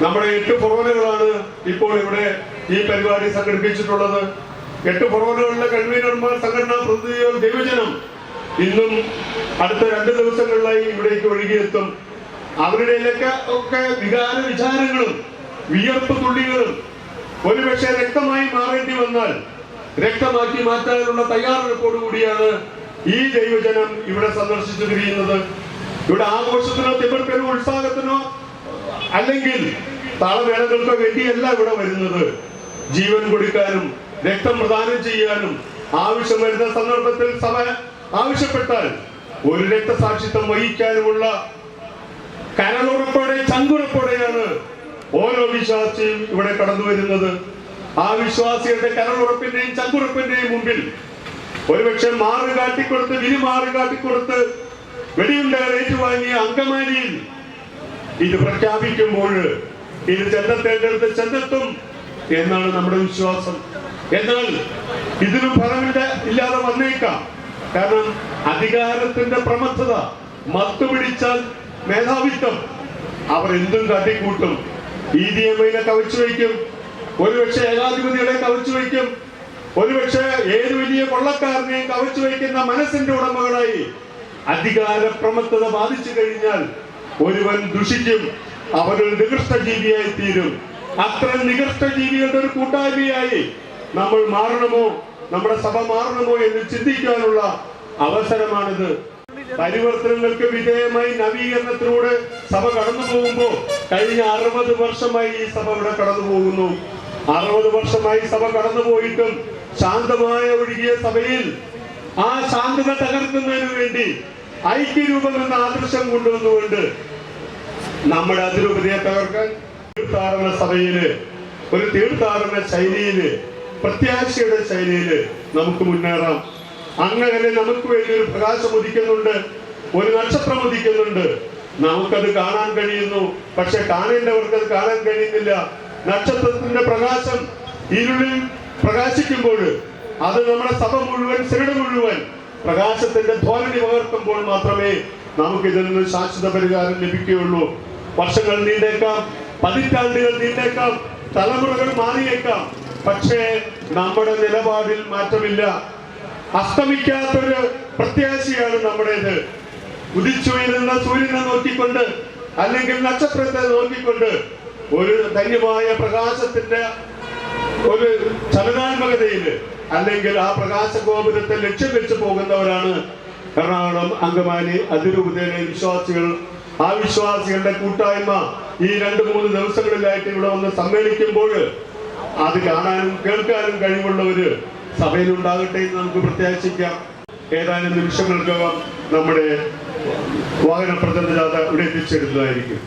നമ്മുടെ 8 ഫൊറോനകളാണ് ഇപ്പോൾ ഇവിടെ ഈ പരിപാടി സംഘടിപ്പിച്ചിട്ടുള്ളത്. 8 ഫൊറോനകളിലെ കൺവീനർമാർ, സംഘടനാ പ്രതിനിധികൾ, ദൈവജനം ഇന്നും അടുത്ത 2 ദിവസങ്ങളിലായി ഇവിടേക്ക് ഒഴുകിയെത്തും. അവരുടെ ഒക്കെ വികാര വിചാരങ്ങളും വിയർപ്പ് തുള്ളികളും ഒരുപക്ഷെ രക്തമായി മാറേണ്ടി വന്നാൽ രക്തമാക്കി മാറ്റാനുള്ള തയ്യാറെടുപ്പോടുകൂടിയാണ് ഈ ദൈവജനം ഇവിടെ സന്ദർശിച്ചു തിരിയുന്നത്. ഇവിടെ ആഘോഷത്തിനോ തിമിർപ്പിനോ ഉത്സാഹത്തിനോ അല്ലെങ്കിൽ താളമേളകൾക്കോ വേണ്ടിയല്ല ഇവിടെ വരുന്നത്. ജീവൻ കൊടുക്കാനും രക്തം പ്രദാനം ചെയ്യാനും ആവശ്യം വരുന്ന സന്ദർഭത്തിൽ സഭ ആവശ്യപ്പെട്ടാൽ ഒരു രക്തസാക്ഷിത്വം വഹിക്കാനുമുള്ള കരളുറപ്പോടെ ചങ്കുറപ്പോടെയാണ് ഓരോ വിശ്വാസിയും ഇവിടെ കടന്നു വരുന്നത്. ആ വിശ്വാസികളുടെ കരളുറപ്പിന്റെയും ചങ്കുറപ്പിന്റെയും മുമ്പിൽ ഒരുപക്ഷെ മാറ് കാട്ടിക്കൊടുത്ത് വിരിമാറ് കാട്ടിക്കൊടുത്ത് വെടിയുണ്ടകൾ ഏറ്റുവാങ്ങിയ അങ്കമാലിയിൽ ഇത് പ്രഖ്യാപിക്കുമ്പോൾ ഇത് ചെന്നെത്തേണ്ടടുത്ത് ചെന്നെത്തും എന്നാണ് നമ്മുടെ വിശ്വാസം. എന്നാൽ ഇതിനും ഫലമില്ലാതെ വന്നേക്കാം. കാരണം അധികാരത്തിന്റെ പ്രമത്തത, മത്തുപിടിച്ചാൽ മേധാവിത്വം, അവർ എന്തും കാട്ടിക്കൂട്ടും. EDMനെ കവച്ചു വയ്ക്കും, ഒരുപക്ഷെ ഏകാധിപതികളെ കവച്ചു വയ്ക്കും, ഒരുപക്ഷെ ഏത് വലിയ കൊള്ളക്കാരനെയും കവച്ചു വയ്ക്കുന്ന മനസ്സിന്റെ ഉടമകളായി അധികാര പ്രമത്തത ബാധിച്ചു കഴിഞ്ഞാൽ ഒരുവൻ ദുഷിക്കും, അവനൊരു നികൃഷ്ട ജീവിയായി തീരും. അത്തരം നികൃഷ്ട ജീവികളുടെ ഒരു കൂട്ടായ്മയായി നമ്മൾ മാറണമോ, നമ്മുടെ സഭ മാറണമോ എന്ന് ചിന്തിക്കാനുള്ള അവസരമാണിത്. പരിവർത്തനങ്ങൾക്ക് വിധേയമായി നവീകരണത്തിലൂടെ സഭ കടന്നു പോകുമ്പോൾ കഴിഞ്ഞ 60 വർഷമായി ഈ സഭ ഇവിടെ കടന്നു പോകുന്നു. 60 വർഷമായി സഭ കടന്നുപോയിട്ടും ശാന്തമായ ഒഴുകിയ സഭയിൽ ആ ശാന്തത തകർക്കുന്നതിന് വേണ്ടി ഐക്യരൂപം എന്ന ആദർശം കൊണ്ടുവന്നുകൊണ്ട് നമ്മുടെ അതിരൂപതയെ തകർക്കാൻ തീർത്ഥാടന സഭയില്, ഒരു തീർത്ഥാടന ശൈലിയില്, പ്രത്യാശയുടെ ശൈലിയില് നമുക്ക് മുന്നേറാം. അങ്ങനെ നമുക്ക് വേണ്ടി ഒരു പ്രകാശം ഉദിക്കുന്നുണ്ട്, ഒരു നക്ഷത്രം ഉദിക്കുന്നുണ്ട്. നമുക്കത് കാണാൻ കഴിയുന്നു, പക്ഷെ കാണേണ്ടവർക്ക് അത് കാണാൻ കഴിയുന്നില്ല. നക്ഷത്രത്തിന്റെ പ്രകാശം ഇരുളിൽ പ്രകാശിക്കുമ്പോൾ അത് നമ്മുടെ സഭ മുഴുവൻ, സിനഡ് മുഴുവൻ പ്രകാശത്തിന്റെ ധ്വനി പകർത്തുമ്പോൾ മാത്രമേ നമുക്ക് ഇതിൽ നിന്ന് ശാശ്വത പരിഹാരം ലഭിക്കുകയുള്ളൂ. വർഷങ്ങൾ നീണ്ടേക്കാം, പതിറ്റാണ്ടുകൾ നീണ്ടേക്കാം, തലമുറകൾ മാറിയേക്കാം, പക്ഷേ നമ്മുടെ നിലപാടിൽ മാറ്റമില്ല. അസ്തമിക്കാത്തൊരു പ്രത്യാശയാണ് നമ്മുടേത്. ഉദിച്ചുയരുന്ന സൂര്യനെ നോക്കിക്കൊണ്ട് അല്ലെങ്കിൽ നക്ഷത്രത്തെ നോക്കിക്കൊണ്ട് ഒരു ധന്യമായ പ്രകാശത്തിന്റെ ഒരു ചലനാത്മകതയില് അല്ലെങ്കിൽ ആ പ്രകാശ ഗോപുരത്തെ ലക്ഷ്യം വെച്ച് പോകുന്നവരാണ് എറണാകുളം അങ്കമാലി അതിരൂപതയിലെ വിശ്വാസികൾ. ആ വിശ്വാസികളുടെ കൂട്ടായ്മ ഈ 2-3 ദിവസങ്ങളിലായിട്ട് ഇവിടെ വന്ന് സമ്മേളിക്കുമ്പോൾ അത് കാണാനും കേൾക്കാനും കഴിവുള്ളവര് സഭയിലുണ്ടാകട്ടെ എന്ന് നമുക്ക് പ്രത്യാശിക്കാം. ഏതാനും നിമിഷങ്ങൾക്കകം നമ്മുടെ വാഹന പ്രചരണ ജാഥ ഇവിടെ എത്തിച്ചേരുന്നതായിരിക്കും.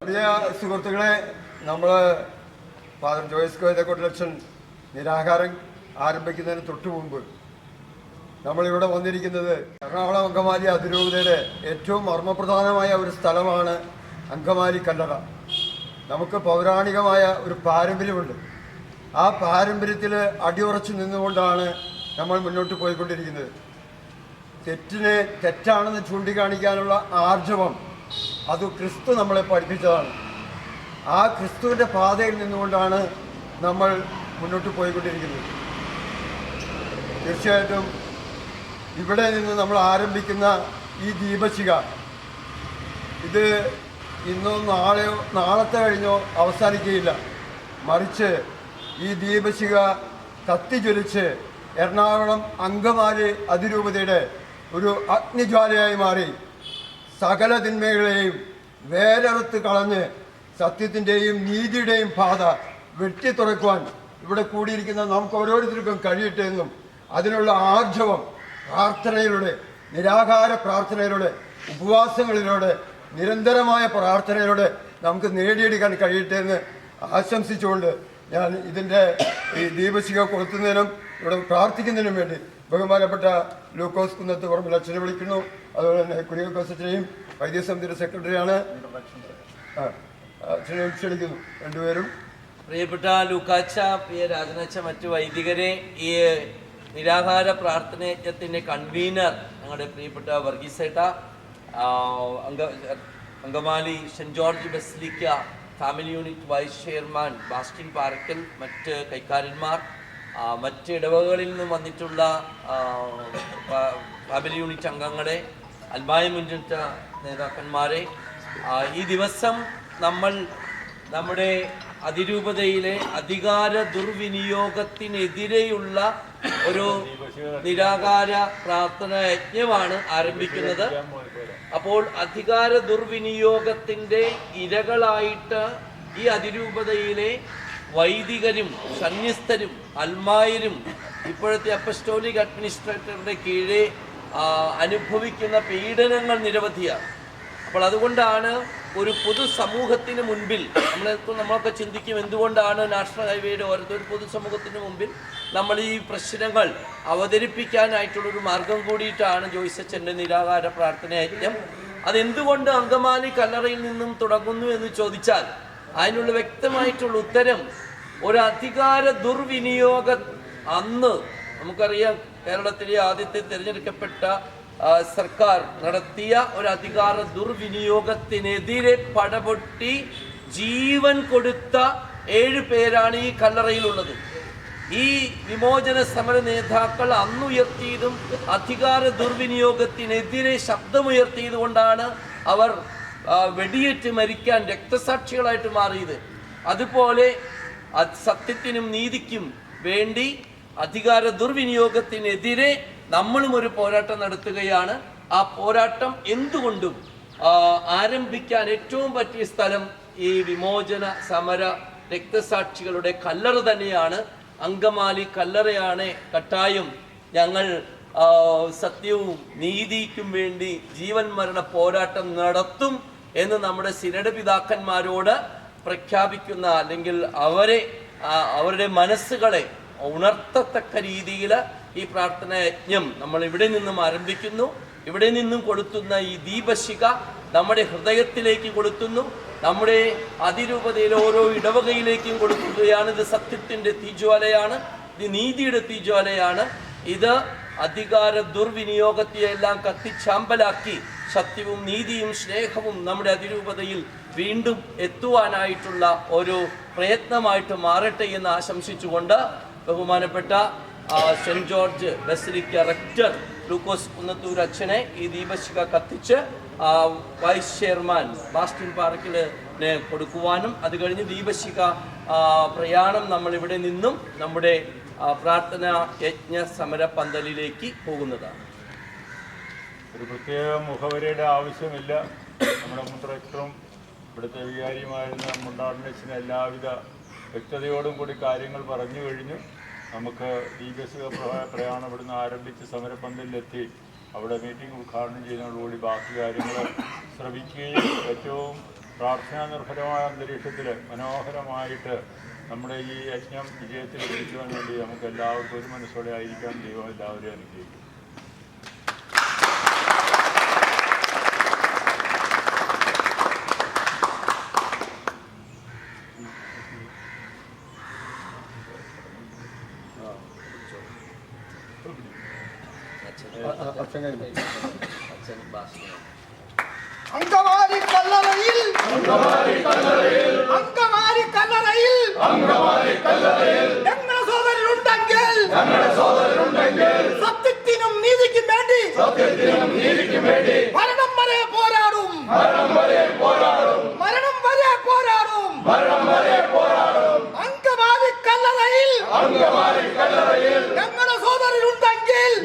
പ്രിയ സുഹൃത്തുക്കളെ, നമ്മൾ ഫാദർ ജോയ്സ് കോയ കൊട്ടലക്ഷൻ നിരാഹാരം ആരംഭിക്കുന്നതിന് തൊട്ടു മുമ്പ് നമ്മളിവിടെ വന്നിരിക്കുന്നത് എറണാകുളം അങ്കമാലി അതിരൂപതയുടെ ഏറ്റവും മർമ്മപ്രധാനമായ ഒരു സ്ഥലമാണ് അങ്കമാലി കല്ലറ. നമുക്ക് പൗരാണികമായ ഒരു പാരമ്പര്യമുണ്ട്. ആ പാരമ്പര്യത്തിൽ അടിയുറച്ചു നിന്നുകൊണ്ടാണ് നമ്മൾ മുന്നോട്ട് പോയിക്കൊണ്ടിരിക്കുന്നത്. തെറ്റിനെ തെറ്റാണെന്ന് ചൂണ്ടിക്കാണിക്കാനുള്ള ആർജവം അത് ക്രിസ്തു നമ്മളെ പഠിപ്പിച്ചതാണ്. ആ ക്രിസ്തുവിൻ്റെ പാതയിൽ നിന്നുകൊണ്ടാണ് നമ്മൾ മുന്നോട്ട് പോയിക്കൊണ്ടിരിക്കുന്നത്. തീർച്ചയായിട്ടും ഇവിടെ നിന്ന് നമ്മൾ ആരംഭിക്കുന്ന ഈ ദീപശിഖ ഇത് ഇന്നോ നാളെയോ നാളത്തെ കഴിഞ്ഞോ അവസാനിക്കുകയില്ല. മറിച്ച് ഈ ദീപശിഖ കത്തിജ്വലിച്ച് എറണാകുളം അങ്കമാലി അതിരൂപതയുടെ ഒരു അഗ്നിജ്വാലയായി മാറി സകല തിന്മകളെയും വേരറുത്ത് കളഞ്ഞ് സത്യത്തിൻ്റെയും നീതിയുടെയും പാത വെട്ടിത്തുറക്കുവാൻ ഇവിടെ കൂടിയിരിക്കുന്ന നമുക്ക് ഓരോരുത്തർക്കും കഴിയട്ടെ എന്നും അതിനുള്ള ആർജവം പ്രാർത്ഥനയിലൂടെ, നിരാകാര പ്രാർത്ഥനയിലൂടെ ഉപവാസങ്ങളിലൂടെ നിരന്തരമായ പ്രാർത്ഥനയിലൂടെ നമുക്ക് നേടിയെടുക്കാൻ കഴിയട്ടെ എന്ന് ആശംസിച്ചുകൊണ്ട് ഞാൻ ഇതിൻ്റെ ഈ ദീപശിഖ കൊളുത്തുന്നതിനും ഇവിടെ പ്രാർത്ഥിക്കുന്നതിനും വേണ്ടി ബഹുമാനപ്പെട്ട ലൂക്കോസ് കുന്നത്ത് പറമ്പിൽ അച്ഛനെ വിളിക്കുന്നു. അതുപോലെ തന്നെ കുര്യാക്കോസ് അച്ഛനെയും വൈദ്യസമിതിയുടെ സെക്രട്ടറിയാണ് അച്ഛനെ ക്ഷണിക്കുന്നു. രണ്ടുപേരും. പ്രിയപ്പെട്ട ലൂക്കാച്ച, പ്രിയ രാജനച്ച, മറ്റു വൈദികരെ, ഈ നിരാഹാര പ്രാർത്ഥന യജ്ഞത്തിൻ്റെ കൺവീനർ ഞങ്ങളുടെ പ്രിയപ്പെട്ട വർഗീസേട്ട, Angamaly saint George basilica family unit vice chairman Bastin Parakkal, മറ്റ് കൈക്കാരന്മാർ, മറ്റ് ഇടവകളിൽ നിന്നും വന്നിട്ടുള്ള ഫാമിലി യൂണിറ്റ് അംഗങ്ങളെ, അൽമായ മുൻനിർത്ത നേതാക്കന്മാരെ, ഈ ദിവസം നമ്മൾ നമ്മുടെ അതിരൂപതയിലെ അധികാര ദുർവിനിയോഗത്തിനെതിരെയുള്ള ഒരു നിരാകാര പ്രാർത്ഥന യജ്ഞമാണ് ആരംഭിക്കുന്നത്. അപ്പോൾ അധികാര ദുർവിനിയോഗത്തിൻ്റെ ഇരകളായിട്ട് ഈ അതിരൂപതയിലെ വൈദികരും സന്യസ്തരും അൽമായരും ഇപ്പോഴത്തെ അപ്പസ്റ്റോലിക് അഡ്മിനിസ്ട്രേറ്ററുടെ കീഴെ അനുഭവിക്കുന്ന പീഡനങ്ങൾ നിരവധിയാണ്. അപ്പോൾ അതുകൊണ്ടാണ് ഒരു പൊതുസമൂഹത്തിന് മുൻപിൽ നമ്മളൊക്കെ ചിന്തിക്കും, എന്തുകൊണ്ടാണ് നാഷണൽ ഹൈവേയുടെ ഓരോ പൊതുസമൂഹത്തിന് മുമ്പിൽ നമ്മൾ ഈ പ്രശ്നങ്ങൾ അവതരിപ്പിക്കാനായിട്ടുള്ളൊരു മാർഗം കൂടിയിട്ടാണ് ജോയ്സച്ചൻ്റെ നിരാകാര പ്രാർത്ഥന യജ്ഞം. അതെന്തുകൊണ്ട് അങ്കമാലി കല്ലറയിൽ നിന്നും തുടങ്ങുന്നു എന്ന് ചോദിച്ചാൽ അതിനുള്ള വ്യക്തമായിട്ടുള്ള ഉത്തരം, ഒരു അധികാര ദുർവിനിയോഗ അന്ന് നമുക്കറിയാം കേരളത്തിലെ ആദ്യത്തെ തിരഞ്ഞെടുക്കപ്പെട്ട സർക്കാർ നടത്തിയ ഒരു അധികാര ദുർവിനിയോഗത്തിനെതിരെ പടപൊട്ടി ജീവൻ കൊടുത്ത 7 പേരാണ് ഈ കല്ലറയിലുള്ളത്. ഈ വിമോചന സമര നേതാക്കൾ അന്നുയർത്തിയതും അധികാര ദുർവിനിയോഗത്തിനെതിരെ ശബ്ദമുയർത്തിയത് കൊണ്ടാണ് അവർ വെടിയേറ്റ് മരിക്കാൻ രക്തസാക്ഷികളായിട്ട് മാറിയത്. അതുപോലെ സത്യത്തിനും നീതിക്കും വേണ്ടി അധികാര ദുർവിനിയോഗത്തിനെതിരെ നമ്മളും ഒരു പോരാട്ടം നടത്തുകയാണ്. ആ പോരാട്ടം എന്തുകൊണ്ടും ആരംഭിക്കാൻ ഏറ്റവും പറ്റിയ സ്ഥലം ഈ വിമോചന സമര രക്തസാക്ഷികളുടെ കല്ലറ തന്നെയാണ്. അങ്കമാലി കല്ലറയാണ്. കട്ടായം ഞങ്ങൾ സത്യവും നീതിക്കും വേണ്ടി ജീവൻ മരണ പോരാട്ടം നടത്തും എന്ന് നമ്മുടെ സിനഡ് പിതാക്കന്മാരോട് പ്രഖ്യാപിക്കുന്ന, അല്ലെങ്കിൽ അവരുടെ മനസ്സുകളെ ഉണർത്തത്തക്ക രീതിയിൽ ഈ പ്രാർത്ഥന യജ്ഞം നമ്മൾ ഇവിടെ നിന്നും ആരംഭിക്കുന്നു. ഇവിടെ നിന്നും കൊളുത്തുന്ന ഈ ദീപശിഖ നമ്മുടെ ഹൃദയത്തിലേക്ക് കൊളുത്തുന്നു, നമ്മുടെ അതിരൂപതയിലെ ഓരോ ഇടവകയിലേക്കും കൊടുക്കുകയാണ്. ഇത് സത്യത്തിൻ്റെ തീജ്വാലയാണ്, ഇത് നീതിയുടെ തീജ്വാലയാണ്. ഇത് അധികാര ദുർവിനിയോഗത്തെയെല്ലാം കത്തിച്ചാമ്പലാക്കി സത്യവും നീതിയും സ്നേഹവും നമ്മുടെ അതിരൂപതയിൽ വീണ്ടും എത്തുവാനായിട്ടുള്ള ഒരു പ്രയത്നമായിട്ട് മാറട്ടെ എന്ന് ആശംസിച്ചുകൊണ്ട് ബഹുമാനപ്പെട്ട സെൻറ് ജോർജ് ബസിലിക്ക റെക്ടർ ലൂക്കോസ് കുന്നത്തൂർ അച്ഛനെ ഈ ദീപശിഖ കത്തിച്ച് വൈസ് ചെയർമാൻ ബാസ്റ്റിൻ പാറക്കലിന് കൊടുക്കുവാനും, അത് കഴിഞ്ഞ് ദീപശിഖ പ്രയാണം നമ്മൾ ഇവിടെ നിന്നും നമ്മുടെ പ്രാർത്ഥന യജ്ഞ സമര പന്തലിലേക്ക് പോകുന്നതാണ്. ഒരു പ്രത്യേക മുഖവരിയുടെ ആവശ്യമില്ല. നമ്മുടെ മുൻ റെക്ടറും ഇവിടുത്തെ വികാരിയുമായിരുന്ന മുണ്ടാറിനച്ഛന് എല്ലാവിധ വ്യക്തതയോടും കൂടി കാര്യങ്ങൾ പറഞ്ഞു കഴിഞ്ഞു. നമുക്ക് ദീപശിഖ പ്രയാണം ഇവിടുന്ന് ആരംഭിച്ച് സമരപ്പന്തലിലെത്തി അവിടെ മീറ്റിംഗ് ഉദ്ഘാടനം ചെയ്യുന്നതോടുകൂടി ബാക്കി കാര്യങ്ങൾ ശ്രവിക്കുകയും ഏറ്റവും പ്രാർത്ഥനാ നിർഭരമായ അന്തരീക്ഷത്തിൽ മനോഹരമായിട്ട് നമ്മുടെ ഈ യജ്ഞം വിജയത്തിൽ എത്തിക്കുവാൻ വേണ്ടി നമുക്ക് എല്ലാവർക്കും ഒരു മനസ്സോടെ ആയിരിക്കാൻ ദൈവം എല്ലാവരെയും അനുഗ്രഹിക്കും. അങ്കമാലി കല്ലറയിൽ ഞങ്ങളുടെ സോദരനുണ്ടെങ്കിൽ സത്യത്തിനും നീതിക്കും വേണ്ടി മരണം വരെ പോരാടും. അങ്കമാലി കല്ലറയിൽ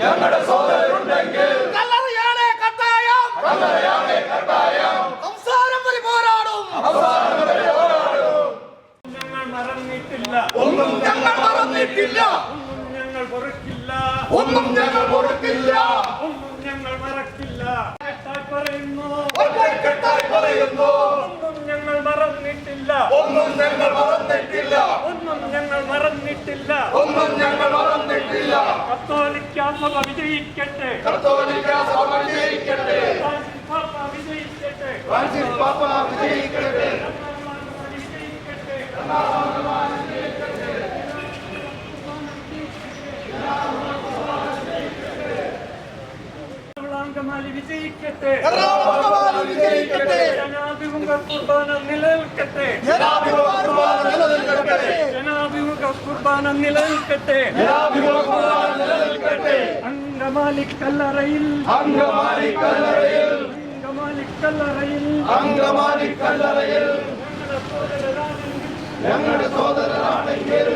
ഞങ്ങളുടെ സോദരനുണ്ടെങ്കിൽ കല്ലറയാണ് കട്ടായം. അവസാനം വരെ പോരാടും. ഒന്നും ഞങ്ങൾ മറന്നിട്ടില്ല. ഒന്നും ഞങ്ങൾ പൊറുക്കില്ല. ഒന്നും ഞങ്ങൾ മറക്കില്ല. ഞങ്ങൾ മറന്നിട്ടില്ല. കത്തോലിക്ക സഭ വിജയിക്കട്ടെ. ഫ്രാൻസിസ് പാപ്പ വിജയിക്കട്ടെ. അങ്കമാലി വിജയിക്കട്ടെ. ജനാഭിമുഖ കുർബാന നിലനിൽക്കട്ടെ. ജനാഭിമുഖ കുർബാന നിലനിൽക്കട്ടെ. അങ്കമാലി കല്ലറയിൽ ഞങ്ങളുടെ സോദരരാണെങ്കിൽ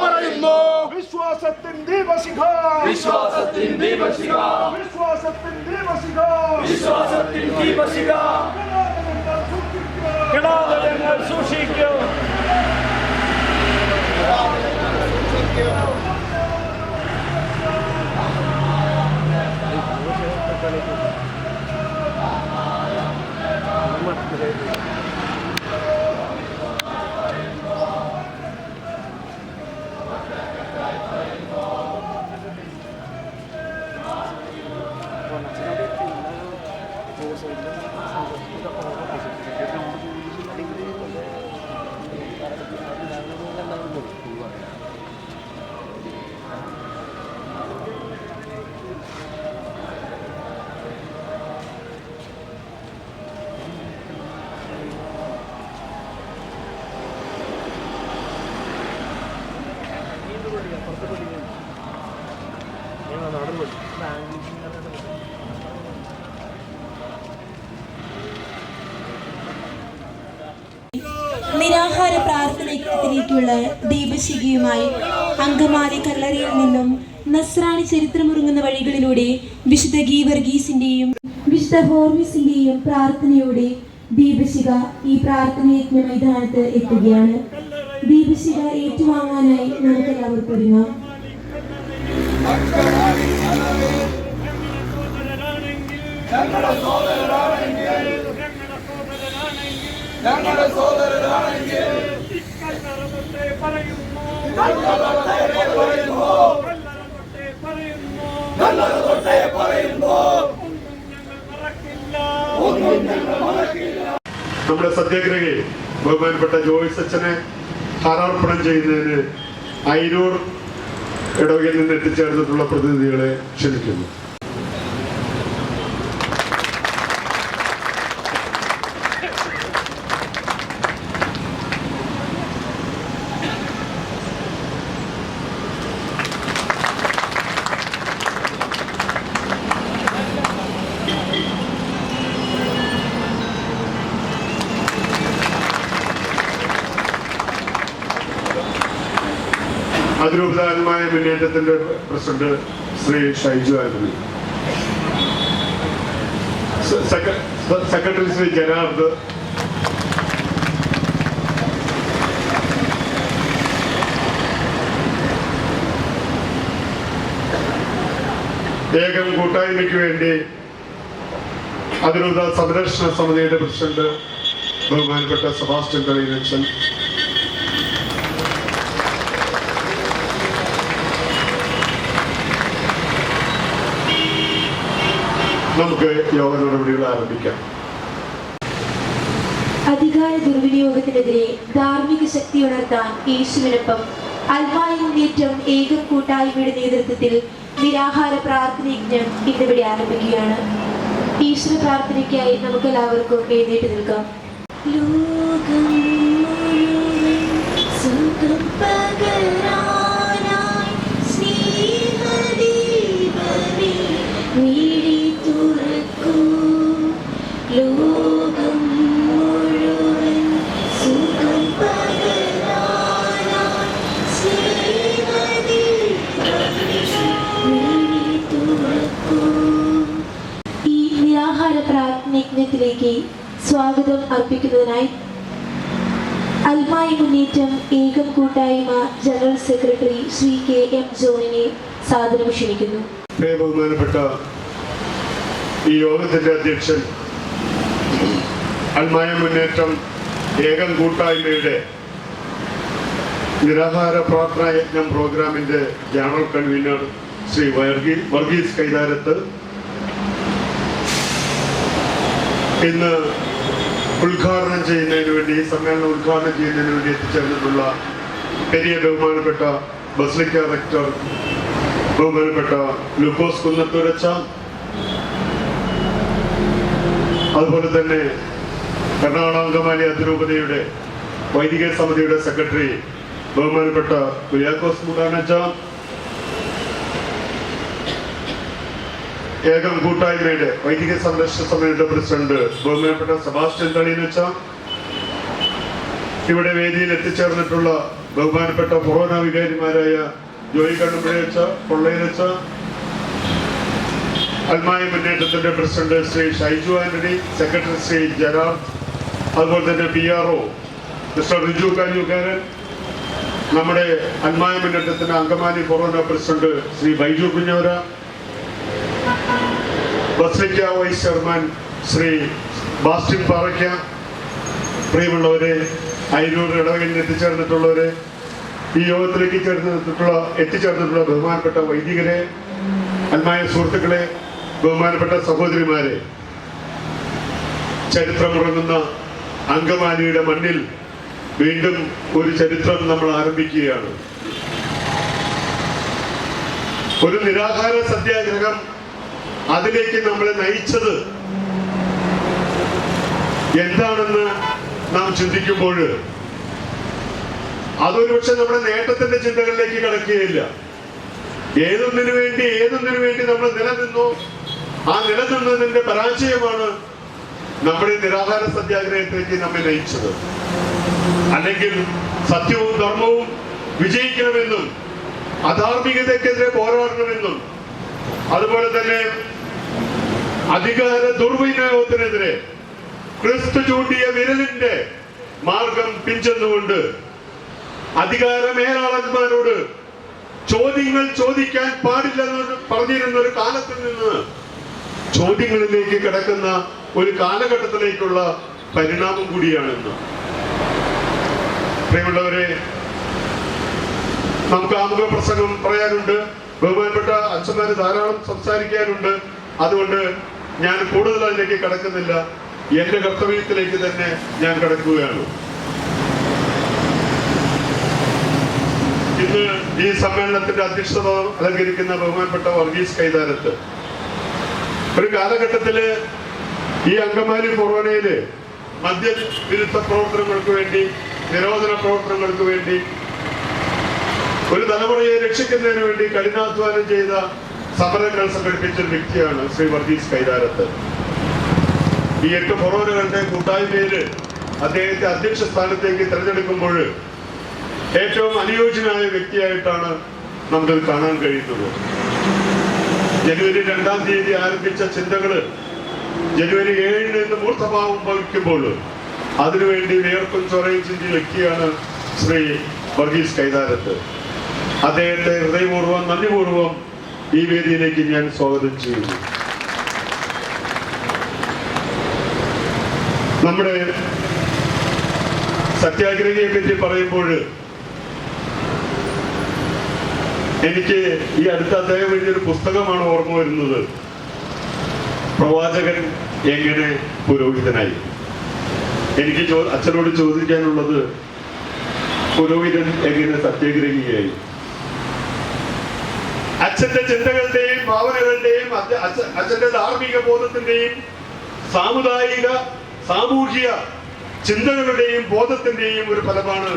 പറയുന്നു വിശ്വാസത്തിൻ ദീപശിഖ കിടാതങ്ങൾ സൂക്ഷിക്കും. നിരാഹാര പ്രാർത്ഥനയ്ക്കുള്ള ദീപശിഖയുമായി അങ്കമാലി കല്ലറയിൽ നിന്നും നസ്രാണി ചരിത്രമുറങ്ങുന്ന വഴികളിലൂടെ വിശുദ്ധ ഗീവർഗീസിന്റെയും വിശുദ്ധ ഹോർമിസിന്റെയും പ്രാർത്ഥനയോടെ ദീപശിഖ ഈ പ്രാർത്ഥനയജ്ഞ മൈതാനത്ത് എത്തുകയാണ്. ദീപശിഖ ഏറ്റുവാങ്ങാനായി നമുക്ക് എല്ലാവർക്കും ഒരുങ്ങാം. ഞങ്ങളുടെ സോദരരാണെങ്കിൽ നമ്മുടെ സത്യാഗ്രഹി ബഹുമാനപ്പെട്ട ജോയ്സ് അച്ഛനെ ഹാരാർപ്പണം ചെയ്യുന്നതിന് അയിരൂർ ഇടവകയിൽ നിന്ന് എത്തിച്ചേർന്നിട്ടുള്ള പ്രതിനിധികളെ ക്ഷണിക്കുന്നു. അതിരൂപതാന്മായ മുന്നേറ്റത്തിന്റെ പ്രസിഡന്റ് ശ്രീ ഷൈജു ആന്റണി, സെക്രട്ടറി ശ്രീ ജനാർദ്, ഏകം കൂട്ടായ്മയ്ക്ക് വേണ്ടി അതിരൂപത സംരക്ഷണ സമിതിയുടെ പ്രസിഡന്റ് ബഹുമാനപ്പെട്ട സെബാസ്റ്റ്യൻ കളീനച്ചൻ, നമുക്ക് യോഗ നടപടികൾ ആരംഭിക്കാം. അധികാര ദുർവിനിയോഗത്തിനെതിരെ ധാർമ്മിക ശക്തി ഉണർത്താൻ യേശുവിനൊപ്പം അൽമായ മുന്നേറ്റം ഏകം കൂട്ടായ്മയുടെ നേതൃത്വത്തിൽ നിരാഹാര പ്രാർത്ഥനയജ്ഞം ഇന്നിവിടെ ആരംഭിക്കുകയാണ്. ഈശ്വര പ്രാർത്ഥനയ്ക്കായി നമുക്ക് എല്ലാവർക്കും എഴുന്നേറ്റ് നിൽക്കാം. ലോകം മുഴുവൻ സുഖം പകരാനായി സ്നേഹദീപമേ മിഴി തുറക്കൂ. ലോകം മുഴുവൻ സുഖം പകരാനായി സ്നേഹദീപമേ മിഴി തുറക്കൂ. അർപ്പിക്കുന്നതിനായി അൽമായി മുന്നേറ്റം ഏകം കൂട്ടായ്മ ജനറൽ സെക്രട്ടറി ശ്രീ KM ജോണിനെ സാദരം ക്ഷണിക്കുന്നു. ബഹുമാനപ്പെട്ട ഈ യോഗത്തിന്റെ അധ്യക്ഷൻ, അൽമായ മുന്നേറ്റം ഏകം കൂട്ടായ്മയുടെ നിരാഹാര പ്രാർത്ഥനാ യജ്ഞം പ്രോഗ്രാമിന്റെ ജനറൽ കൺവീനർ ശ്രീ വർഗീസ് കൈതാരത്ത് ഇന്ന് ഉദ്ഘാടനം ചെയ്യുന്നതിന് വേണ്ടി, ഈ സമ്മേളനം ഉദ്ഘാടനം ചെയ്യുന്നതിന് വേണ്ടി എത്തിച്ചേർന്നിട്ടുള്ള പെരിയ ബഹുമാനപ്പെട്ട ബസ്ലിക്ക റെക്ടർ ബഹുമാനപ്പെട്ട ലൂക്കോസ് കുന്നത്തുരച്ച, അതുപോലെ തന്നെ എറണാകുളം അങ്കമാലി അതിരൂപതയുടെ വൈദിക സമിതിയുടെ സെക്രട്ടറി ബഹുമാനപ്പെട്ട കുര്യാക്കോസ് മുടാനച്ച, ഏകം കൂട്ടായ്മയുടെ വൈദിക സംരക്ഷണ സമിതിയുടെ പ്രസിഡന്റ് ബഹുമാനപ്പെട്ട സെബാസ്റ്റ്യൻ തളീനച്ച, ഇവിടെ വേദിയിൽ എത്തിച്ചേർന്നിട്ടുള്ള ബഹുമാനപ്പെട്ട കൊറോണ വികാരിമാരായ ജോയി കണ്ണുപിഴച്ച, പൊള്ളയിലച്ച, അൽമായ മുന്നേറ്റത്തിന്റെ പ്രസിഡന്റ് ശ്രീ ഷൈജു ആന്റണി, സെക്രട്ടറി ശ്രീ ജെറാർഡ്, അതുപോലെ തന്നെ PRO മിസ്റ്റർ റിജു കാഞ്ഞൂക്കാരൻ, നമ്മുടെ അൽമായ മുന്നേറ്റത്തിന്റെ Angamaly forane president Shri Baiju Kunjora, basilica vice chairman Shri Bastin Parakka, പ്രിയമുള്ളവരെ, അയിരൂർ ഇടവകയിൽ എത്തിച്ചേർന്നിട്ടുള്ളവരെ, ഈ യോഗത്തിലേക്ക് എത്തിച്ചേർന്നിട്ടുള്ള ബഹുമാനപ്പെട്ട വൈദികരെ, അൽമായ സുഹൃത്തുക്കളെ, ബഹുമാനപ്പെട്ട സഹോദരിമാരെ, ചരിത്രമുറങ്ങുന്ന അങ്കമാലിയുടെ മണ്ണിൽ വീണ്ടും ഒരു ചരിത്രം നമ്മൾ ആരംഭിക്കുകയാണ്. ഒരു നിരാഹാര സത്യാഗ്രഹം, അതിലേക്ക് നമ്മളെ നയിച്ചത് എന്താണെന്ന് നാം ചിന്തിക്കുമ്പോൾ അതൊരു പക്ഷെ നമ്മുടെ നേട്ടത്തിന്റെ ചിന്തകളിലേക്ക് കടക്കുകയില്ല. ഏതൊന്നിനു വേണ്ടി നമ്മൾ നിലനിന്നോ, ആ നിലനിന്നതിന്റെ പരാജയമാണ് നമ്മുടെ നിരാഹാര സത്യാഗ്രഹത്തിലേക്ക് നമ്മെ നയിച്ചത്. അല്ലെങ്കിൽ സത്യവും ധർമ്മവും വിജയിക്കണമെന്നും അധാർമികതയ്ക്കെതിരെ പോരാടണമെന്നും അതുപോലെ തന്നെ അധികാര ദുർവിനിയോഗത്തിനെതിരെ ക്രിസ്തു ചൂണ്ടിയ വിരലിന്റെ മാർഗം പിഞ്ചെന്നുകൊണ്ട് അധികാര മേലാളന്മാരോട് ചോദ്യങ്ങൾ ചോദിക്കാൻ പാടില്ലെന്ന് പറഞ്ഞിരുന്ന ഒരു കാലത്തിൽ നിന്ന് ചോദ്യങ്ങളിലേക്ക് കിടക്കുന്ന ഒരു കാലഘട്ടത്തിലേക്കുള്ള പരിണാമം കൂടിയാണെന്ന്. പ്രിയമുള്ളവരെ, നമുക്ക് ആമുഖ പ്രസംഗം പറയാനുണ്ട്, ബഹുമാനപ്പെട്ട അച്ഛന്മാര് ധാരാളം സംസാരിക്കാനുണ്ട്. അതുകൊണ്ട് ഞാൻ കൂടുതൽ അതിലേക്ക് കടക്കുന്നില്ല, എന്റെ കർത്തവ്യത്തിലേക്ക് തന്നെ ഞാൻ കടക്കുകയാണ്. ഇന്ന് ഈ സമ്മേളനത്തിന്റെ അധ്യക്ഷത അലങ്കരിക്കുന്ന ബഹുമാനപ്പെട്ട വർഗീസ് കൈതാരത്ത്, ഒരു കാലഘട്ടത്തില് ഈ അങ്കമാലി കൊറോണയില് മദ്യവിരുദ്ധ പ്രവർത്തനങ്ങൾക്ക് വേണ്ടി, നിരോധന പ്രവർത്തനങ്ങൾക്ക് വേണ്ടി, ഒരു തലമുറയെ രക്ഷിക്കുന്നതിന് വേണ്ടി കഠിനാധ്വാനം ചെയ്ത സമരങ്ങൾ സംഘടിപ്പിച്ച ഒരു വ്യക്തിയാണ് ശ്രീ വർഗീസ് കൈതാരത്ത്. ഈ 8 കൊറോണകളുടെ കൂട്ടായ്മയില് അദ്ദേഹത്തെ അധ്യക്ഷ സ്ഥാനത്തേക്ക് തിരഞ്ഞെടുക്കുമ്പോൾ ഏറ്റവും അനുയോജ്യനായ വ്യക്തിയായിട്ടാണ് നമുക്കത് കാണാൻ കഴിയുന്നത്. ജനുവരി 2-ാം തീയതി ആരംഭിച്ച ചിന്തകള് ജനുവരി 7-ന് ഇന്ന് മൂർത്തഭാവം ഭവിക്കുമ്പോൾ അതിനുവേണ്ടി വിയർപ്പും ചൊറയും ചിന്തിയ വ്യക്തിയാണ് ശ്രീ വർഗീസ് കൈതാരത്ത്. അദ്ദേഹത്തെ ഹൃദയപൂർവ്വം നന്ദിപൂർവ്വം ഈ വേദിയിലേക്ക് ഞാൻ സ്വാഗതം ചെയ്യുന്നു. നമ്മുടെ സത്യാഗ്രഹിയെ പറ്റി പറയുമ്പോൾ എനിക്ക് ഈ അടുത്ത അദ്ദേഹം എഴുതിയൊരു പുസ്തകമാണ് ഓർമ്മ വരുന്നത്, പ്രവാചകൻ എങ്ങനെ പുരോഹിതനായി. എനിക്ക് അച്ഛനോട് ചോദിക്കാനുള്ളത്, പുരോഹിതൻ എങ്ങനെ സത്യാഗ്രഹിയായി? അച്ഛന്റെ ചിന്തകളുടെയും ഭാവനകളുടെയും അച്ഛന്റെ ധാർമ്മിക ബോധത്തിന്റെയും സാമുദായിക സാമൂഹിക ചിന്തകളുടെയും ബോധത്തിന്റെയും ഒരു ഫലമാണ്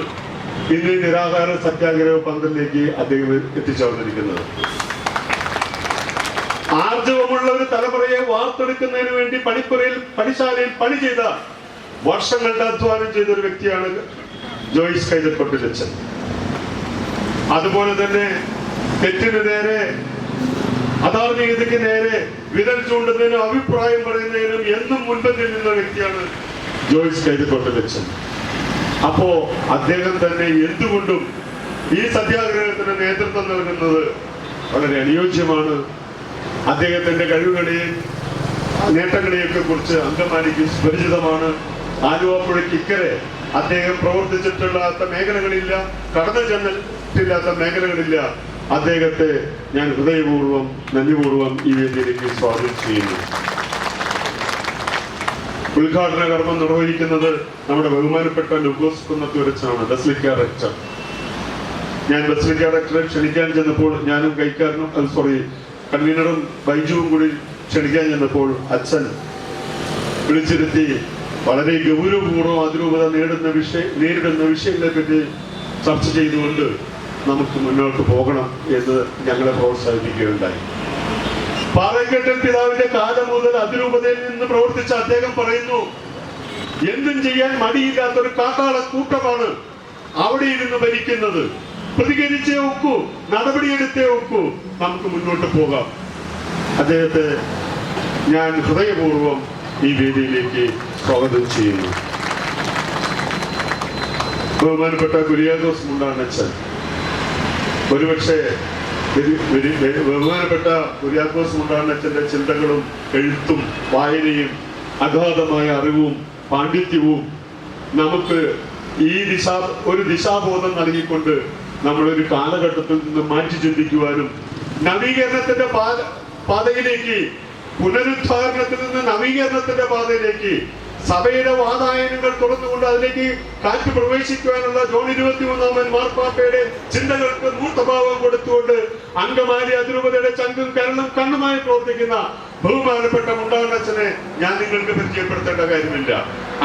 ഇന്ന് നിരാഹാര സത്യാഗ്രഹ പന്തലിലേക്ക് അദ്ദേഹം എത്തിച്ചേർന്നിരിക്കുന്നത്. ആർജവമുള്ള ഒരു തലമുറയെ വാർത്തെടുക്കുന്നതിന് വേണ്ടി പണിശാലയിൽ പണി ചെയ്ത, വർഷങ്ങളുടെ അധ്വാനം ചെയ്ത ഒരു വ്യക്തിയാണ് ജോയിസ് കൈതക്കൊട്ടിലച്ചൻ. അതുപോലെ തന്നെ തെറ്റിന് നേരെ, അധാർമികതയ്ക്ക് നേരെ വിരൽ ചൂണ്ടുന്നതിനും അഭിപ്രായം പറയുന്നതിനും എന്നും മുൻപന്തിൽ നിന്ന വ്യക്തിയാണ് ജോയ്സ് കൈതക്കൊണ്ടലച്ചൻ. അപ്പോ അദ്ദേഹം തന്നെ എന്തുകൊണ്ടും ഈ സത്യാഗ്രഹത്തിന് നേതൃത്വം നൽകുന്നത് വളരെ അനുയോജ്യമാണ്. അദ്ദേഹത്തിന്റെ കഴിവുകളെയും നേട്ടങ്ങളെയൊക്കെ കുറിച്ച് അങ്കമാലിക്ക് സുപരിചിതമാണ്. ആലുവാപ്പുഴയ്ക്ക് ഇക്കരെ അദ്ദേഹം പ്രവർത്തിച്ചിട്ടുള്ളാത്ത മേഖലകളില്ല, കടന്നു ചെന്നിട്ടില്ലാത്ത മേഖലകളില്ല. അദ്ദേഹത്തെ ഞാൻ ഹൃദയപൂർവ്വം നന്ദിപൂർവ്വം ഈ വേദിയിലേക്ക് സ്വാഗതം ചെയ്യുന്നു. ഉദ്ഘാടന കർമ്മം നിർവഹിക്കുന്നത് നമ്മുടെ ബഹുമാനപ്പെട്ട ലൂക്കോസ് കുന്നത്തുരച്ചനാണ്, ബസിലിക്ക റെക്ടർ. ഞാൻ ബസിലിക്ക റെക്ടറെ ക്ഷണിക്കാൻ ചെന്നപ്പോൾ ഞാനും കൺവീനറും ബൈജുവും കൂടി ക്ഷണിക്കാൻ ചെന്നപ്പോൾ അച്ഛൻ വിളിച്ചിരുത്തി വളരെ ഗൗരവപൂർവ്വം അതിരൂപത നേരിടുന്ന വിഷയങ്ങളെ പറ്റി ചർച്ച ചെയ്തുകൊണ്ട് നമുക്ക് മുന്നോട്ട് പോകണം എന്ന് ഞങ്ങളെ പ്രോത്സാഹിപ്പിക്കുകയുണ്ടായി. പാറക്കെട്ടൻ പിതാവിന്റെ കാലം മുതൽ അതിരൂപതയിൽ നിന്ന് പ്രവർത്തിച്ച അദ്ദേഹം പറയുന്നു, എന്തും ചെയ്യാൻ മടിയില്ലാത്തൊരു കാട്ടാള കൂട്ടമാണ് അവിടെ ഇരുന്ന് ഭരിക്കുന്നത്. പ്രതികരിച്ചേ ഒക്കൂ, നടപടിയെടുത്തേ ഒക്കൂ, നമുക്ക് മുന്നോട്ട് പോകാം. അദ്ദേഹത്തെ ഞാൻ ഹൃദയപൂർവ്വം ഈ വേദിയിലേക്ക് സ്വാഗതം ചെയ്യുന്നു. ബഹുമാനപ്പെട്ട കുര്യാക്കോസ് മുണ്ടാണച്ചൻ, ഒരുപക്ഷെ ബഹുമാനപ്പെട്ട കുര്യാക്കോസ് മുണ്ടാണച്ചന്റെ ചിന്തകളും എഴുത്തും വായനയും അഗാധമായ അറിവും പാണ്ഡിത്യവും നമുക്ക് ഈ ഒരു ദിശാബോധം നൽകിക്കൊണ്ട് നമ്മളൊരു കാലഘട്ടത്തിൽ നിന്ന് മാറ്റി ചിന്തിക്കുവാനും നവീകരണത്തിന്റെ പാതയിലേക്ക്, പുനരുദ്ധാരണത്തിൽ നിന്ന് നവീകരണത്തിന്റെ പാതയിലേക്ക് സഭയുടെ വാതായനങ്ങൾ തുറന്നുകൊണ്ട് അതിലേക്ക് കാറ്റ് പ്രവേശിക്കുവാനുള്ള ജോൺ 23 മാർപ്പാപ്പയുടെ ചിന്തകൾക്ക് മൂർത്തഭാവം കൊടുത്തുകൊണ്ട് അങ്കമാലി അതിരൂപതയുടെ ചങ്കും കരളും കണ്ണുമായി പ്രവർത്തിക്കുന്ന ബഹുമാനപ്പെട്ട മുണ്ടാണച്ചനെ ഞാൻ നിങ്ങൾക്ക് പരിചയപ്പെടുത്തേണ്ട കാര്യമില്ല.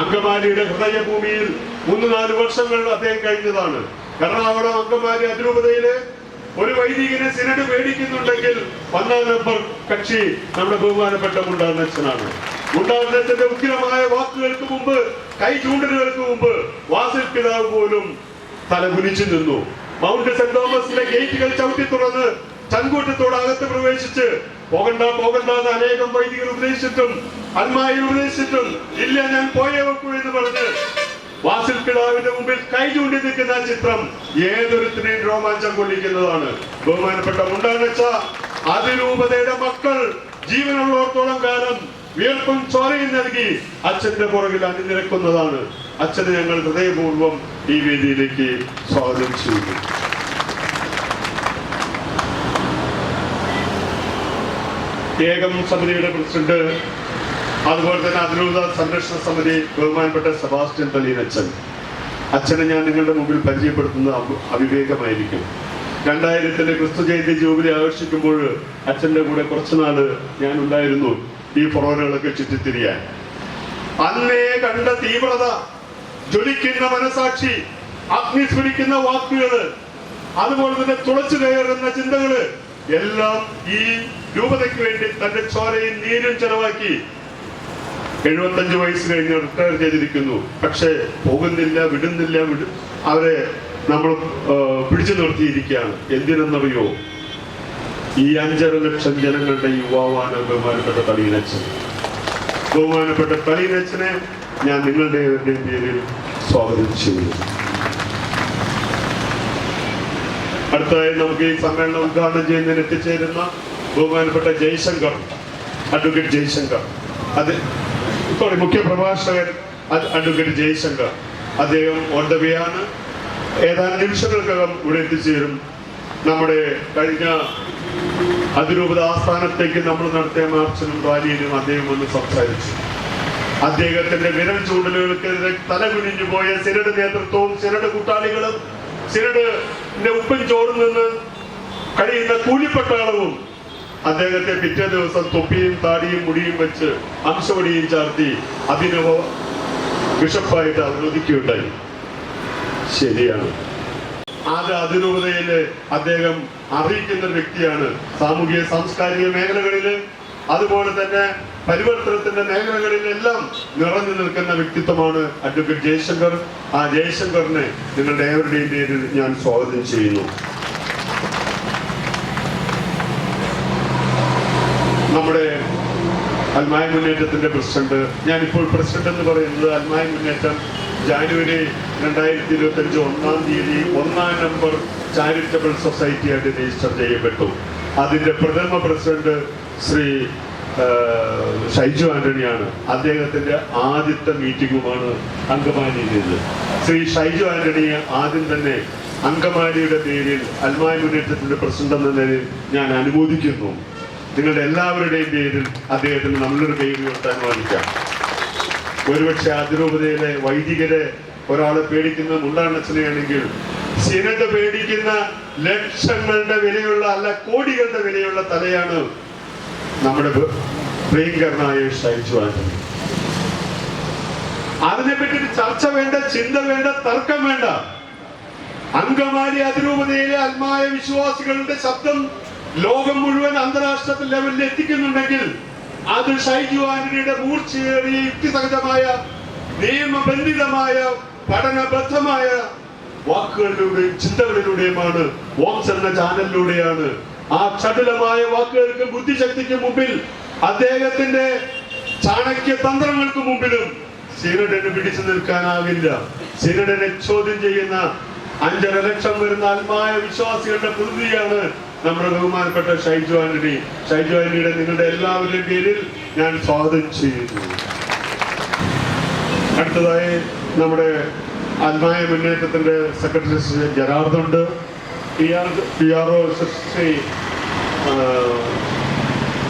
അങ്കമാലിയുടെ ഹൃദയഭൂമിയിൽ 3-4 വർഷങ്ങൾ അദ്ദേഹം കഴിഞ്ഞതാണ്. എറണാകുളം അങ്കമാലി അതിരൂപതയില് ഒരു വൈദികനെ സിനഡ് മേടിക്കുന്നുണ്ടെങ്കിൽ 1 നമ്പർ കക്ഷി നമ്മുടെ ബഹുമാനപ്പെട്ട മുണ്ടാണച്ചനാണ്. മുണ്ടാണച്ചന്റെ ഉഗ്രമായ വാക്കുകൾക്ക് മുമ്പ്, കൈ ചൂണ്ടലുകൾക്ക് മുമ്പ് വാസിൽ പിതാവ് പോലും തല കുനിച്ചു നിന്നു. മൗണ്ട് സെന്റ് തോമസിലെ ഗേറ്റുകൾ ചവിട്ടി തുറന്ന് ചങ്കൂറ്റത്തോട് അകത്ത് പ്രവേശിച്ച് പോകണ്ട എന്ന് അനേകം വൈദികർ ഉപദേശിച്ചിട്ടും അൽമായിൽ ഉപദേശിച്ചിട്ടും ഇല്ല, ഞാൻ പോയേ വെക്കൂ എന്ന് പറഞ്ഞ് വാസിൽ പിതാവിന്റെ മുമ്പിൽ കൈ ചൂണ്ടി നിൽക്കുന്ന ചിത്രം ഏതൊരുത്തിനെയും രോമാഞ്ചം കൊള്ളിക്കുന്നതാണ്. ബഹുമാനപ്പെട്ട മുണ്ടാണച്ച അതിരൂപതയുടെ മക്കൾ ജീവനുള്ളോടത്തോളം കാലം വിയർപ്പും ചോരയും നൽകി അച്ഛന്റെ പുറകിൽ അണിനിരക്കുന്നതാണ്. അച്ഛനെ ഞങ്ങൾ ഹൃദയപൂർവ്വം ഈ വേദിയിലേക്ക് സ്വാഗതം ചെയ്യുന്നു. ഏകം സമിതിയുടെ പ്രസിഡന്റ്, അതുപോലെ തന്നെ അതിരൂപത സംരക്ഷണ സമിതി ബഹുമാനപ്പെട്ട സെബാസ്റ്റ്യൻ തലീനച്ചൻ. അച്ഛനെ ഞാൻ നിങ്ങളുടെ മുമ്പിൽ പരിചയപ്പെടുത്തുന്നത് അവിവേകമായിരിക്കും. 2000 ക്രിസ്തു ജയന്തി ജൂബിലി ആഘോഷിക്കുമ്പോൾ അച്ഛന്റെ കൂടെ കുറച്ചുനാള് ഞാൻ ഉണ്ടായിരുന്നു ഈ ഫൊറോനകളൊക്കെ ചുറ്റിത്തിരിയാൻ. അന്നേ കണ്ട തീവ്രത, ജ്വലിക്കുന്ന മനസാക്ഷി, അഗ്നിസ്ഫുരിക്കുന്ന വാക്കുകള്, അതുപോലെ തന്നെ തുളച്ചു കയറുന്ന ചിന്തകള് എല്ലാം ഈ രൂപതയ്ക്ക് വേണ്ടി തന്റെ ചോരയും നീരും ചെലവാക്കി 75 വയസ്സ് കഴിഞ്ഞ് റിട്ടയർ ചെയ്തിരിക്കുന്നു. പക്ഷെ പോകുന്നില്ല, വിടുന്നില്ല. അവരെ നമ്മൾ പിടിച്ചു നിർത്തിയിരിക്കുകയാണ്. എന്തിനെന്നറിയോ? ഈ 5.5 ലക്ഷം ജനങ്ങളുടെ യുവാവാണ് ബഹുമാനപ്പെട്ട തലീനച്ചൻ. ബഹുമാനപ്പെട്ട തലീനച്ചനെ ഞാൻ നിങ്ങളുടെ പേരിൽ സ്വാഗതം ചെയ്യുന്നു. അടുത്തതായി നമുക്ക് ഈ സമ്മേളനം ഉദ്ഘാടനം ചെയ്യുന്നതിന് എത്തിച്ചേരുന്ന ബഹുമാനപ്പെട്ട ജയശങ്കർ, അഡ്വക്കേറ്റ് ജയശങ്കർ, മുഖ്യ പ്രഭാഷകൻ അഡ്വക്കേറ്റ് ജയശങ്കർ, അദ്ദേഹം ഓൺ ദ വേ ആണ്. ഏതാനും നിമിഷങ്ങൾക്കകം ഇവിടെ എത്തിച്ചേരും. നമ്മുടെ കഴിഞ്ഞ അതിരൂപത ആസ്ഥാനത്തേക്ക് നമ്മൾ നടത്തിയ മാർച്ചിലും റാലിയിലും അദ്ദേഹം വന്ന് സംസാരിച്ചു. അദ്ദേഹത്തിന്റെ വിരൽ ചൂണ്ടലുകൾക്കെതിരെ തലകുനിഞ്ഞു പോയ സിനഡ് നേതൃത്വവും സിനഡ് കൂട്ടാളികളും സിനഡിന്റെ ഉപ്പൻ ചോറിൽ നിന്ന് കഴിയുന്ന കൂലിപ്പട്ടാളവും അദ്ദേഹത്തെ പിറ്റേ ദിവസം തൊപ്പിയും താടിയും മുടിയും വെച്ച് അംശവടിയും ചാർത്തി അഭിനവ ബിഷപ്പായിട്ട് അവരോധിക്കുകയുണ്ടായി. ശരിയാണ്, അത് അതിരൂപതയില് അദ്ദേഹം അറിയിക്കുന്ന വ്യക്തിയാണ്. സാമൂഹിക സാംസ്കാരിക മേഖലകളില്, അതുപോലെ തന്നെ പരിവർത്തനത്തിന്റെ മേഖലകളിലെല്ലാം നിറഞ്ഞു നിൽക്കുന്ന വ്യക്തിത്വമാണ് അഡ്വക്കേറ്റ് ജയശങ്കർ. ആ ജയശങ്കറിനെ നിങ്ങളുടെ ഏവരുടെയും പേരിൽ ഞാൻ സ്വാഗതം ചെയ്യുന്നു. നമ്മുടെ അൽമായ മുന്നേറ്റത്തിന്റെ പ്രസിഡന്റ്. ഞാനിപ്പോൾ പ്രസിഡന്റ് എന്ന് പറയുന്നത് അൽമായ മുന്നേറ്റം ജാനുവരി 2025 1-ാം തീയതി 1-ാം നമ്പർ ചാരിറ്റബിൾ സൊസൈറ്റിയായിട്ട് രജിസ്റ്റർ ചെയ്യപ്പെട്ടു. അതിന്റെ പ്രഥമ പ്രസിഡന്റ് ശ്രീ ഷൈജു ആന്റണിയാണ്. അദ്ദേഹത്തിന്റെ ആദ്യത്തെ മീറ്റിംഗുമാണ് അങ്കമാലിയിലേത്. ശ്രീ ഷൈജു ആന്റണിയെ ആദ്യം തന്നെ അങ്കമാലിയുടെ പേരിൽ അൽമായ മുന്നേറ്റത്തിന്റെ പ്രസിഡന്റ് എന്ന നിലയിൽ ഞാൻ അനുമോദിക്കുന്നു. നിങ്ങളുടെ എല്ലാവരുടെയും പേരിൽ അദ്ദേഹത്തിന് നല്ലൊരു പേര് ഉയർത്താൻ വാദിക്കാം. ഒരുപക്ഷെ അതിരൂപതയിലെ വൈദികരെ ഒരാളെ പേടിക്കുന്ന മുള്ളാണ്ണച്ചനെയാണെങ്കിൽ സിനഡ് പേടിക്കുന്ന ലക്ഷങ്ങളുടെ വിലയുള്ള അല്ല കോടികളുടെ വിലയുള്ള തലയാണ് നമ്മുടെ പ്രിയങ്കരനായ ഷൈജു ആന്റണി. അതിനെപ്പറ്റി ചർച്ച വേണ്ട, ചിന്ത വേണ്ട, തർക്കം വേണ്ട. അങ്കമാലി അതിരൂപതയിലെ അൽമായ വിശ്വാസികളുടെ ശബ്ദം ലോകം മുഴുവൻ അന്താരാഷ്ട്ര ലെവലിൽ എത്തിക്കുന്നുണ്ടെങ്കിൽ അത് ഷൈജു ആന്റണിയുടെ മൂർച്ചയേറിയ യുക്തിസഹജമായ നിയമബന്ധിതമായ പഠനബദ്ധമായ വാക്കുകളിലൂടെയും ചിന്തകളിലൂടെയുമാണ്. വോക്സ് എന്ന ചാനലിലൂടെയാണ്. ആ ചടുലമായ വാക്കുകൾക്കും ബുദ്ധിശക്തിക്ക് മുമ്പിൽ, അദ്ദേഹത്തിന്റെ ചാണക്യ തന്ത്രങ്ങൾക്ക് മുമ്പിലും സിനഡിന് പിടിച്ചു നിൽക്കാനാവില്ല. സിനഡിനെ ചോദ്യം ചെയ്യുന്ന 5.5 ലക്ഷം വരുന്ന അൽമായ വിശ്വാസികളുടെ പ്രതിനിധിയാണ് നമ്മുടെ ബഹുമാനപ്പെട്ട ഷൈജു ആന്റണി. ഷൈജു ആന്റണിയുടെ നിങ്ങളുടെ എല്ലാവരുടെയും പേരിൽ ഞാൻ സ്വാഗതം ചെയ്യുന്നു. അടുത്തതായി നമ്മുടെ അൽമായ മുന്നേറ്റത്തിന്റെ സെക്രട്ടറി ശ്രീ ജെറാർഡുണ്ട്. PRO ശ്രീ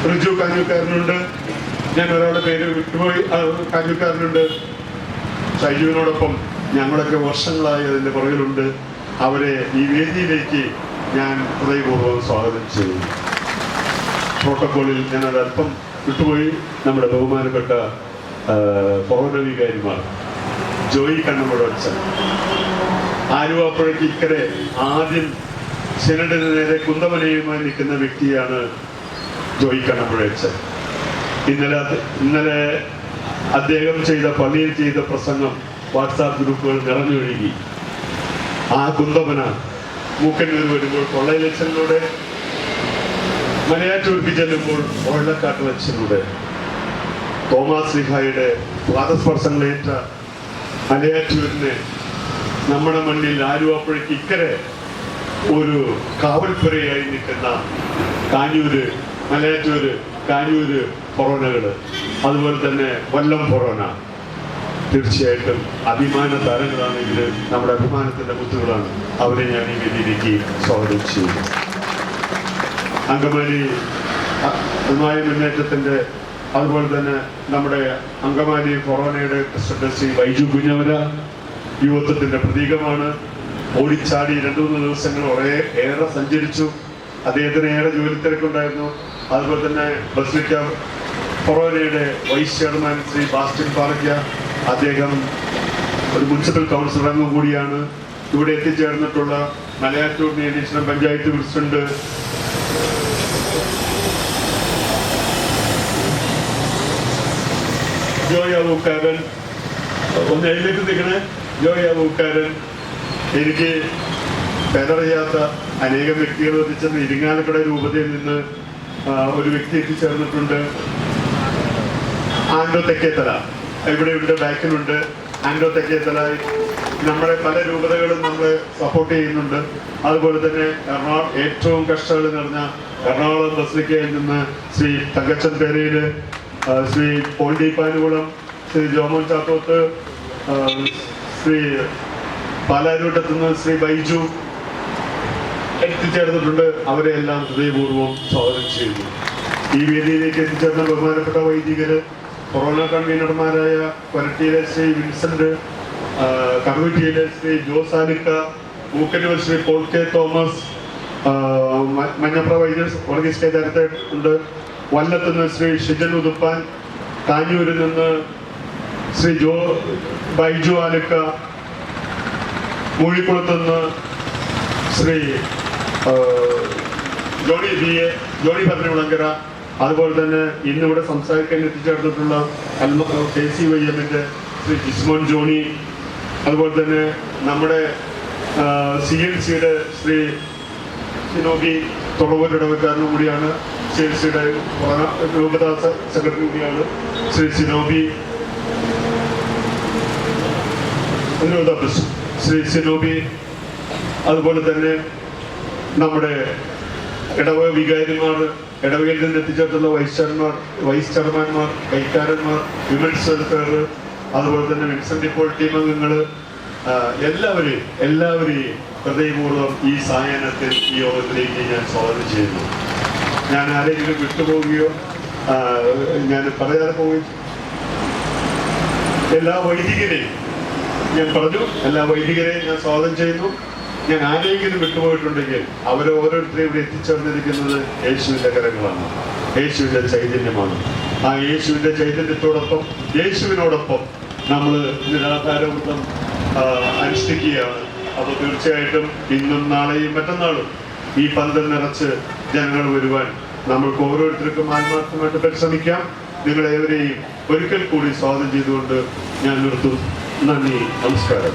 റിജു കാഞ്ഞൂക്കാരനുണ്ട്. ഞാൻ ഒരാളുടെ പേര് വിട്ടുപോയി. കാഞ്ഞൂക്കാരനുണ്ട്. ഷൈജുവിനോടൊപ്പം ഞങ്ങളൊക്കെ വർഷങ്ങളായി അതിന്റെ പുറകിലുണ്ട്. അവരെ ഈ വേദിയിലേക്ക് ഞാൻ ഹൃദയപൂർവ്വം സ്വാഗതം ചെയ്യുന്നു. പ്രോട്ടോകോളിൽ ഞാൻ ഒരല്പം വിട്ടുപോയി. നമ്മുടെ ബഹുമാനപ്പെട്ട പൗര വികാരിമാർ ജോയി കണ്ണമ്പുഴ അച്ഛൻ, ആലുവാപ്പുഴയ്ക്ക് ഇക്കരെ ആദ്യം സിനഡിന് നേരെ കുന്തമനയുമായി നിൽക്കുന്ന വ്യക്തിയാണ് ജോയി കണ്ണമ്പുഴ അച്ഛൻ. ഇന്നലെ അദ്ദേഹം പള്ളിയിൽ ചെയ്ത പ്രസംഗം വാട്സാപ്പ് ഗ്രൂപ്പുകൾ നിറഞ്ഞൊഴുകി. ആ കുന്തമന മൂക്കന്നൂർ വരുമ്പോൾ കൊള്ളയിലച്ഛനിലൂടെ, മലയാറ്റൂർക്ക് ചെല്ലുമ്പോൾ ഒഴക്കാട്ടിലച്ഛനിലൂടെ, തോമാസ് ശ്രീഹായുടെ പാദസ്പർശങ്ങളേറ്റ മലയാറ്റൂരിനെ നമ്മുടെ മണ്ണിൽ ആലുവാപ്പുഴയ്ക്ക് ഇക്കരെ ഒരു കാവൽപ്പുരയായി നിൽക്കുന്ന കാഞ്ഞൂര്, മലയാറ്റൂര്, കാഞ്ഞൂര് ഫൊറോനകള്, അതുപോലെ തന്നെ കൊല്ലം ഫൊറോന തീർച്ചയായിട്ടും അഭിമാന താരങ്ങളാണെങ്കിൽ നമ്മുടെ അഭിമാനത്തിന്റെ മുത്തുകളാണ്. അവരെ ഞാൻ ഈ വേദിയിലേക്ക് സ്വാഗതം ചെയ്യുന്നു. അങ്കമാലി അൽമായ മുന്നേറ്റത്തിന്റെ, അതുപോലെ തന്നെ നമ്മുടെ അങ്കമാലി ഫൊറോനയുടെ പ്രസിഡന്റ് ശ്രീ വൈജു കുഞ്ഞവര യുവത്വത്തിന്റെ പ്രതീകമാണ്. ഓടിച്ചാടി 2-3 ദിവസങ്ങൾ ഏറെ സഞ്ചരിച്ചു. അദ്ദേഹത്തിന് ഏറെ ജോലി തിരക്കുണ്ടായിരുന്നു. അതുപോലെ തന്നെ ബസ്ലിക്ക ഫൊറോനയുടെ വൈസ് ചെയർമാൻ ശ്രീ ബാസ്റ്റിൻ പാറയ്ക്ക, അദ്ദേഹം ഒരു മുനിസിപ്പൽ കൗൺസിലർ അംഗം കൂടിയാണ്. ഇവിടെ എത്തിച്ചേർന്നിട്ടുള്ള മലയാറ്റൂർ നിയമ പഞ്ചായത്ത് പ്രസിഡന്റ് ജോയ് അബൂക്കാരൻ, ഒന്ന് എഴുന്നേറ്റ് നിൽക്കണേ. ജോയ് അബൂക്കാരൻ, എനിക്ക് പേരറിയാത്ത അനേകം വ്യക്തികൾ എത്തിച്ചെന്ന് ഇരിങ്ങാലക്കുട രൂപതയിൽ നിന്ന് ഒരു വ്യക്തി എത്തിച്ചേർന്നിട്ടുണ്ട്. ആൻഡോ തെക്കേത്തല ഇവിടെ ബാക്കിലുണ്ട്. ആൻഡോ തെക്കേത്തല നമ്മുടെ പല രൂപതകളും നമ്മളെ സപ്പോർട്ട് ചെയ്യുന്നുണ്ട്. അതുപോലെ തന്നെ ഏറ്റവും കഷ്ടങ്ങൾ നിറഞ്ഞ എറണാകുളം ബസ്ലിക്കയിൽ നിന്ന് ശ്രീ തങ്കച്ചൻ പേരയില്, ശ്രീ പോൾഡി പാനുകുളം, ശ്രീ ജോമോൻ ചാത്തോത്ത്, ശ്രീ പാലാരൂട്ടത്തു നിന്ന് ശ്രീ ബൈജു എത്തിച്ചേർന്നിട്ടുണ്ട്. അവരെ എല്ലാം ഹൃദയപൂർവ്വം സ്വാഗതം ചെയ്യുന്നു. ഈ വേദിയിലേക്ക് എത്തിച്ചേർന്ന ബഹുമാനപ്പെട്ട വൈദികര്, കൊറോണ കൺവീനർമാരായ കൊരട്ടിയിലെ ശ്രീ വിൻസെന്റ്, കറുവറ്റിയിലെ ശ്രീ ജോസാലിക്ക, മൂക്കന്നൂർ ശ്രീ പോൾ കെ തോമസ്, മഞ്ഞപ്ര വൈദ്യർ വർഗീസ് കെ ഉണ്ട്, വല്ലത്തുനിന്ന് ശ്രീ ഷിജൻ ഉതുപ്പാൻ, കാഞ്ഞൂരിൽ നിന്ന് ശ്രീ ബൈജു ആലുക്ക, മൂഴിക്കുളത്തുനിന്ന് ശ്രീ ജോണി ഭദ്രമുളങ്കര, അതുപോലെ തന്നെ ഇന്നിവിടെ സംസാരിക്കാൻ എത്തിച്ചേർന്നിട്ടുള്ള KCYM-ന്റെ ശ്രീ ജിസ്മോൻ ജോണി, അതുപോലെ തന്നെ നമ്മുടെ CNC-യുടെ ശ്രീ സിനോബി തുറവൂരിടവക്കാരനും കൂടിയാണ്. CHCയുടെ രൂപതാ സെക്രട്ടറി കൂടിയാണ് ശ്രീ സിനോബി ശ്രീ സിനോബി. അതുപോലെ തന്നെ നമ്മുടെ ഇടവക വികാരിമാർ, ഇടവകയിൽ നിന്ന് എത്തിച്ചേർത്തുള്ള വൈസ് ചെയർമാൻമാർ, കൈക്കാരന്മാർ, വിമൻസ് വെൽഫെയർ, അതുപോലെ തന്നെ വിൻസെന്റ് ഇപ്പോൾ ടീം അംഗങ്ങൾ, എല്ലാവരെയും ഹൃദയപൂർവ്വം ഈ സായാഹ്നത്തിൽ ഈ യോഗത്തിലേക്ക് ഞാൻ സ്വാഗതം ചെയ്യുന്നു. ഞാൻ ആരെങ്കിലും വിട്ടുപോവുകയോ ഞാൻ പറയാതെ പോവുകയും എല്ലാ വൈദികരെയും ഞാൻ സ്വാഗതം ചെയ്യുന്നു. ഞാൻ ആരെങ്കിലും വിട്ടുപോയിട്ടുണ്ടെങ്കിൽ ഓരോരുത്തരെയും ഇവിടെ എത്തിച്ചേർന്നിരിക്കുന്നത് യേശുവിൻ്റെ കരങ്ങളാണ്, യേശുവിൻ്റെ ചൈതന്യമാണ്. ആ യേശുവിൻ്റെ ചൈതന്യത്തോടൊപ്പം, യേശുവിനോടൊപ്പം നമ്മൾ നിരാകാരവൃത്തം അനുഷ്ഠിക്കുകയാണ്. അപ്പോൾ തീർച്ചയായിട്ടും ഇന്നും നാളെയും മറ്റന്നാളും ഈ പന്തൽ നിറച്ച് ജനങ്ങൾ വരുവാൻ നമ്മൾക്ക് ഓരോരുത്തർക്കും ആത്മാർത്ഥമായിട്ട് പരിശ്രമിക്കാം. നിങ്ങളേവരെയും ഒരിക്കൽ കൂടി സ്വാഗതം ചെയ്തുകൊണ്ട് ഞാൻ നിർത്തുന്നു. നന്ദി, നമസ്കാരം.